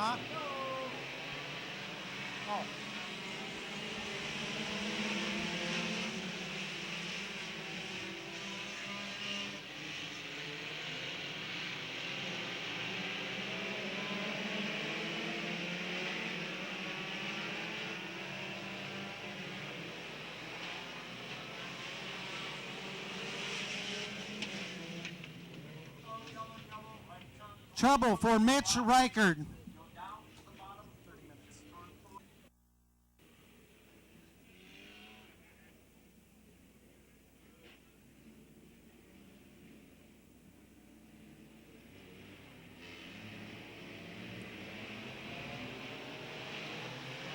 Huh? Oh. Trouble for Mitch Reichard.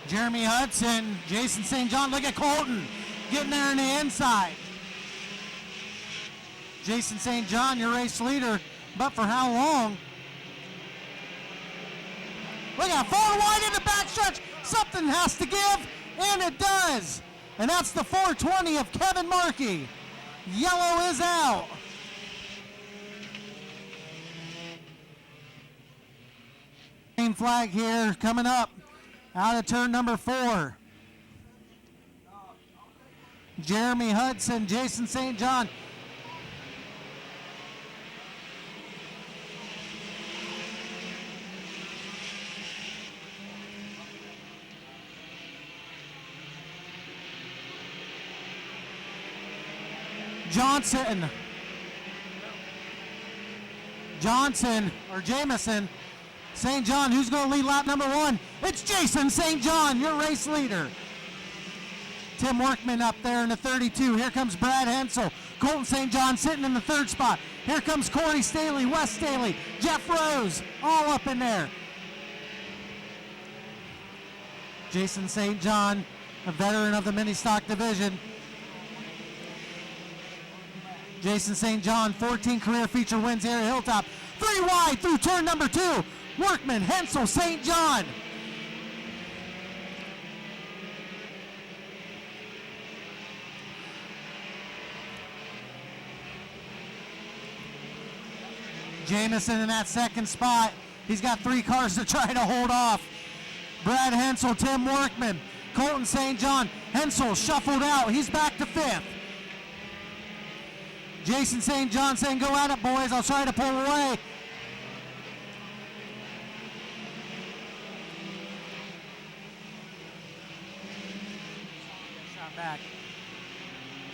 Jeremy Hudson, Jason St. John, look at Colton getting there in the inside. Jason St. John, your race leader, but for how long? Look at far wide in the backstretch. Something has to give, and it does. And that's the 420 of Kevin Markey. Yellow is out. Green flag here coming up out of turn number 4. Jeremy Hudson, Jason St. John. Johnson or Jamison, St. John, who's going to lead lap number 1? It's Jason St. John, your race leader. Tim Workman up there in the 32. Here comes Brad Hensel. Colton St. John sitting in the 3rd spot. Here comes Corey Staley, Wes Staley, Jeff Rose, all up in there. Jason St. John, a veteran of the mini stock division. Jason St. John, 14 career feature wins here at Hilltop. 3 wide through turn number 2. Workman, Hensel, St. John. Jamison in that 2nd spot. He's got 3 cars to try to hold off. Brad Hensel, Tim Workman, Colton St. John. Hensel shuffled out. He's back to 5th. Jason St. John saying, go at it, boys. I'll try to pull away. Shot back.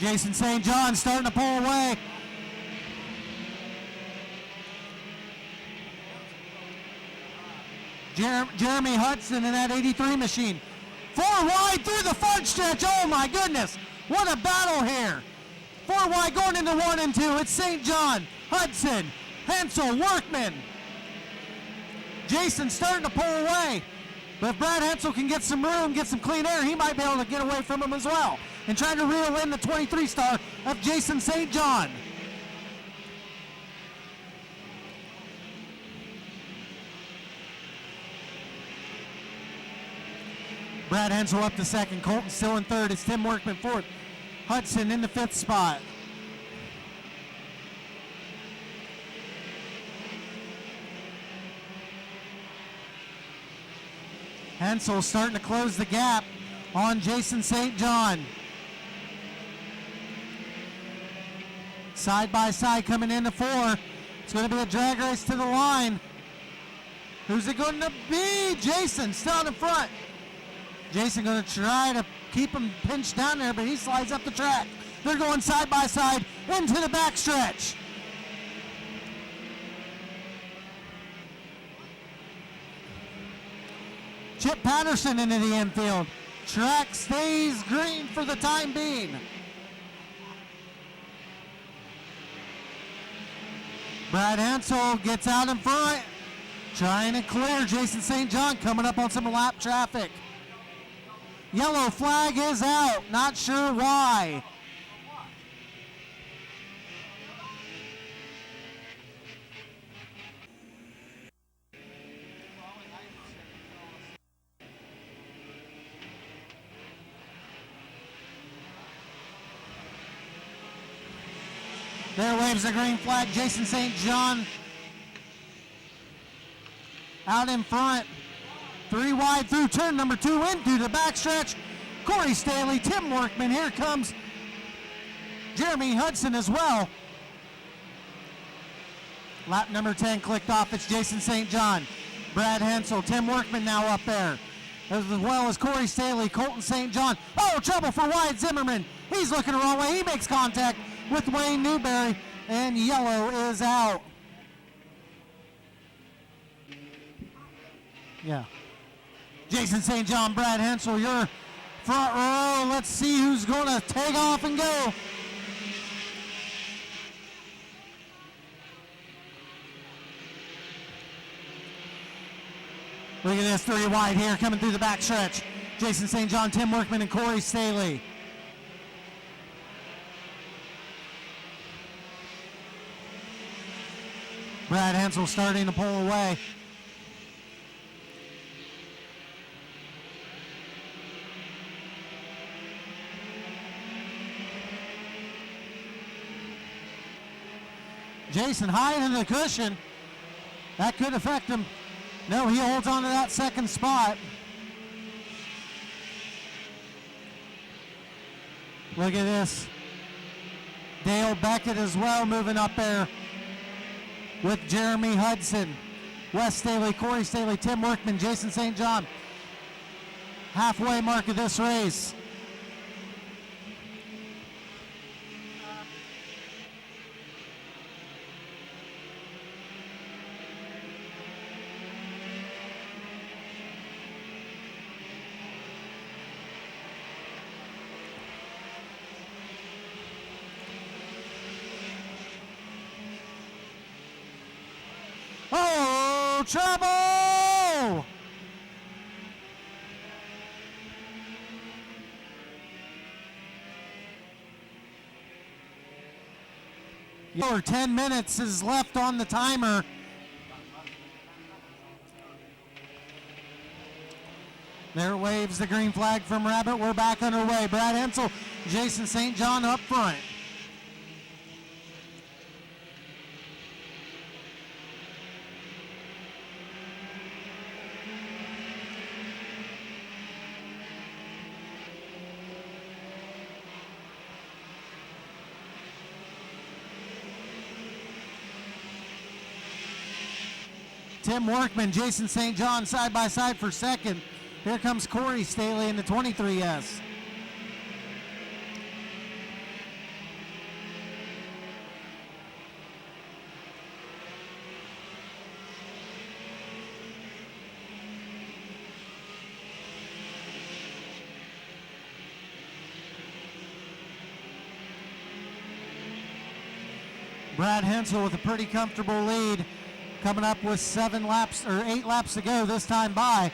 Jason St. John starting to pull away. Jeremy Hudson in that 83 machine. 4 wide through the front stretch. Oh my goodness. What a battle here. 4 wide going into 1 and 2. It's St. John, Hudson, Hensel, Workman. Jason starting to pull away. But if Brad Hensel can get some room, get some clean air, he might be able to get away from him as well. And trying to reel in the 23 star of Jason St. John. Brad Hensel up to 2nd. Colton still in 3rd. It's Tim Workman 4th. Hudson in the 5th spot. Hensel starting to close the gap on Jason St. John. Side by side coming into 4. It's going to be a drag race to the line. Who's it going to be? Jason still in front. Jason going to try to keep him pinched down there, but he slides up the track. They're going side by side into the backstretch. Chip Patterson into the infield. Track stays green for the time being. Brad Hensel gets out in front, trying to clear Jason St. John, coming up on some lap traffic. Yellow flag is out, not sure why. There waves the green flag. Jason St. John out in front. 3 wide through turn number 2 into the backstretch. Corey Staley, Tim Workman. Here comes Jeremy Hudson as well. Lap number 10 clicked off. It's Jason St. John, Brad Hensel, Tim Workman now up there, as well as Corey Staley, Colton St. John. Oh, trouble for Wyatt Zimmerman. He's looking the wrong way. He makes contact with Wayne Newberry, and yellow is out. Yeah. Jason St. John, Brad Hensel, your front row. Let's see who's going to take off and go. Look at this, 3 wide here, coming through the back stretch. Jason St. John, Tim Workman, and Corey Staley. Brad Hensel starting to pull away. Jason high into the cushion. That could affect him. No, he holds on to that second spot. Look at this. Dale Beckett as well moving up there with Jeremy Hudson. Wes Staley, Corey Staley, Tim Workman, Jason St. John. Halfway mark of this race. Oh, trouble! Your 10 minutes is left on the timer. There waves the green flag from Rabbit. We're back underway. Brad Hensel, Jason St. John up front. Tim Workman, Jason St. John side by side for second. Here comes Corey Staley in the 23S. Brad Hensel with a pretty comfortable lead, coming up with 8 laps to go this time by.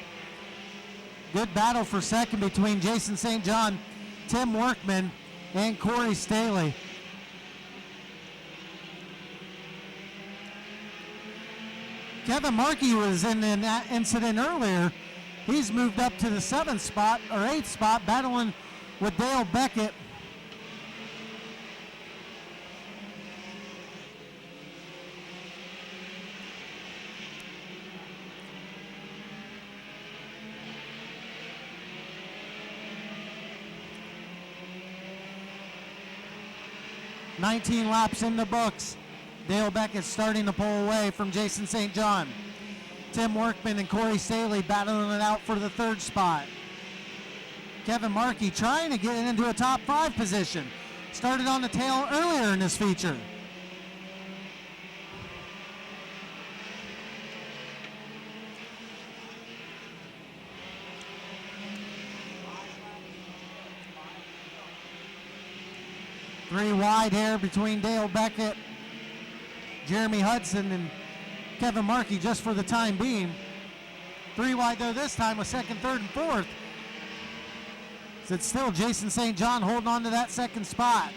Good battle for second between Jason St. John, Tim Workman, and Corey Staley. Kevin Markey was in an incident earlier. He's moved up to the 7th spot, or 8th spot, battling with Dale Beckett. "19 laps in the books." Dale Beckett starting to pull away from Jason St. John. Tim Workman and Corey Staley battling it out for the 3rd spot. Kevin Markey trying to get into a top 5 position. Started on the tail earlier in this feature. Three wide here between Dale Beckett, Jeremy Hudson, and Kevin Markey just for the time being. 3 wide though this time with 2nd, 3rd, and 4th. So it's still Jason St. John holding on to that 2nd spot.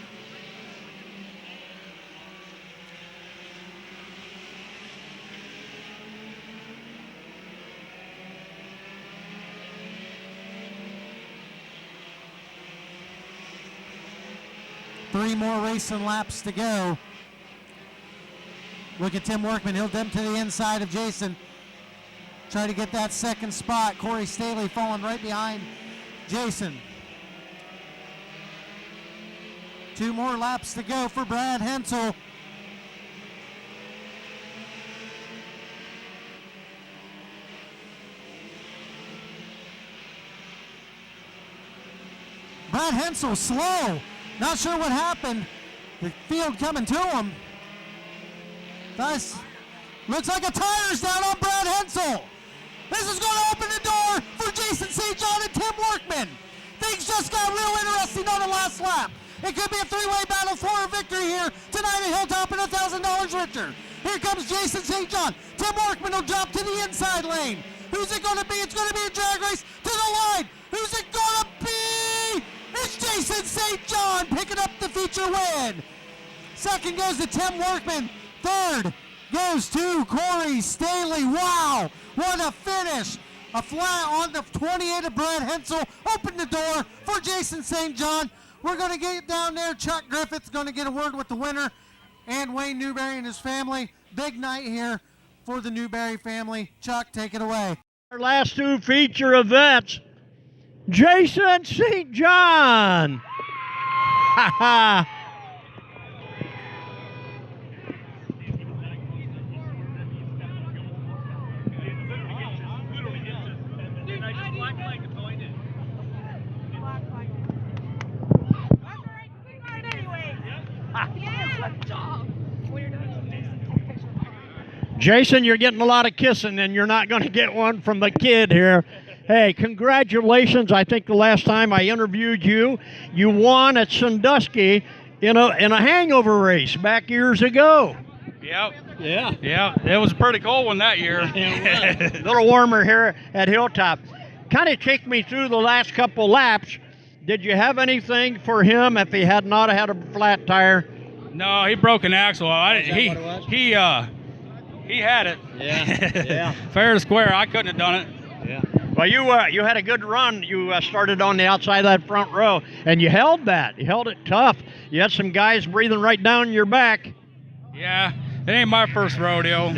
Three more racing laps to go. Look at Tim Workman. He'll dump to the inside of Jason. try to get that second spot. Corey Staley falling right behind Jason. 2 more laps to go for Brad Hensel. Brad Hensel slow. Not sure what happened. The field coming to him. Nice. Looks like a tire's down on Brad Hensel. This is going to open the door for Jason St. John and Tim Workman. Things just got real interesting on the last lap. It could be a 3-way battle for a victory here tonight at Hilltop and $1,000 richer. Here comes Jason St. John. Tim Workman will drop to the inside lane. Who's it going to be? It's going to be a drag race to the line. Who's it going to be? It's Jason St. John picking up the feature win. Second goes to Tim Workman. Third goes to Corey Staley. Wow, what a finish. A flat on the 28 of Brad Hensel. Open the door for Jason St. John. We're going to get down there. Chuck Griffith's going to get a word with the winner and Wayne Newberry and his family. Big night here for the Newberry family. Chuck, take it away. Our last 2 feature events. Jason St. John. Ha ha. Jason, you're getting a lot of kissing, and you're not going to get one from the kid here. Hey, congratulations. I think the last time I interviewed you, you won at Sandusky in a hangover race back years ago. Yep. Yeah. Yeah, it was a pretty cold one that year. A little warmer here at Hilltop. Kind of take me through the last couple laps. Did you have anything for him if he had not had a flat tire? No, he broke an axle. He had it. Yeah. Yeah. Fair and square. I couldn't have done it. Yeah. Well, you had a good run. You started on the outside of that front row, and you held that. You held it tough. You had some guys breathing right down your back. Yeah, it ain't my first rodeo.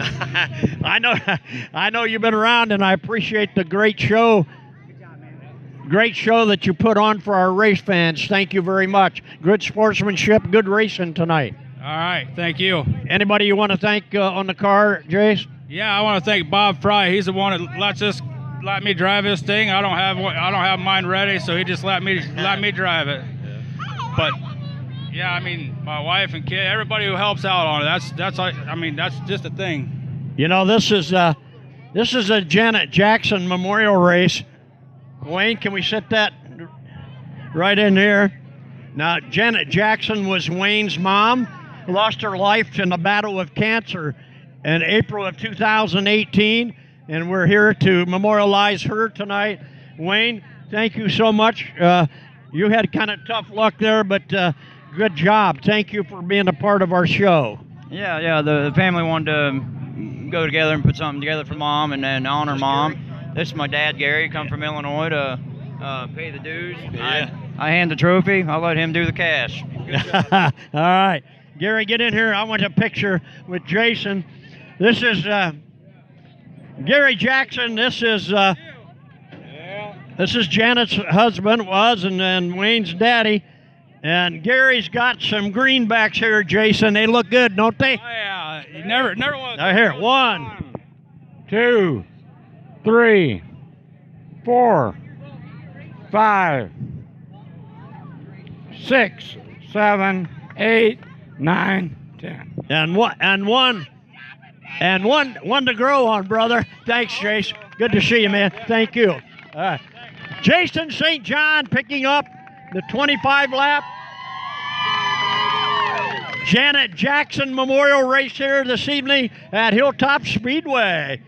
I know you've been around, and I appreciate the great show. Great show that you put on for our race fans. Thank you very much. Good sportsmanship, good racing tonight. All right, thank you. Anybody you want to thank on the car, Jace? Yeah, I want to thank Bob Fry. He's the one that let me drive this thing. I don't have mine ready, so he just let me drive it. But yeah, I mean, my wife and kid, everybody who helps out on it. That's just a thing. You know, this is a Janet Jackson Memorial Race. Wayne, can we set that right in here? Now, Janet Jackson was Wayne's mom. Lost her life in a battle with cancer in April of 2018, and we're here to memorialize her tonight. Wayne, thank you so much. You had kind of tough luck there, but good job. Thank you for being a part of our show. Yeah, the family wanted to go together and put something together for Mom and then honor Mom. This is my dad, Gary, come from Illinois to pay the dues. Yeah. I hand the trophy. I'll let him do the cash. All right. Gary, get in here. I want a picture with Jason. This is Gary Jackson. This is Janet's husband, and Wayne's daddy. And Gary's got some greenbacks here, Jason. They look good, don't they? Oh, yeah, you never was. Here, 1, 2, 3, 4, 5, 6, 7, 8, 9, 10. And one to grow on, brother. Thanks, Jace. Good to see you, man. Thank you. Jason St. John picking up the 25 lap Janet Jackson Memorial Race here this evening at Hilltop Speedway.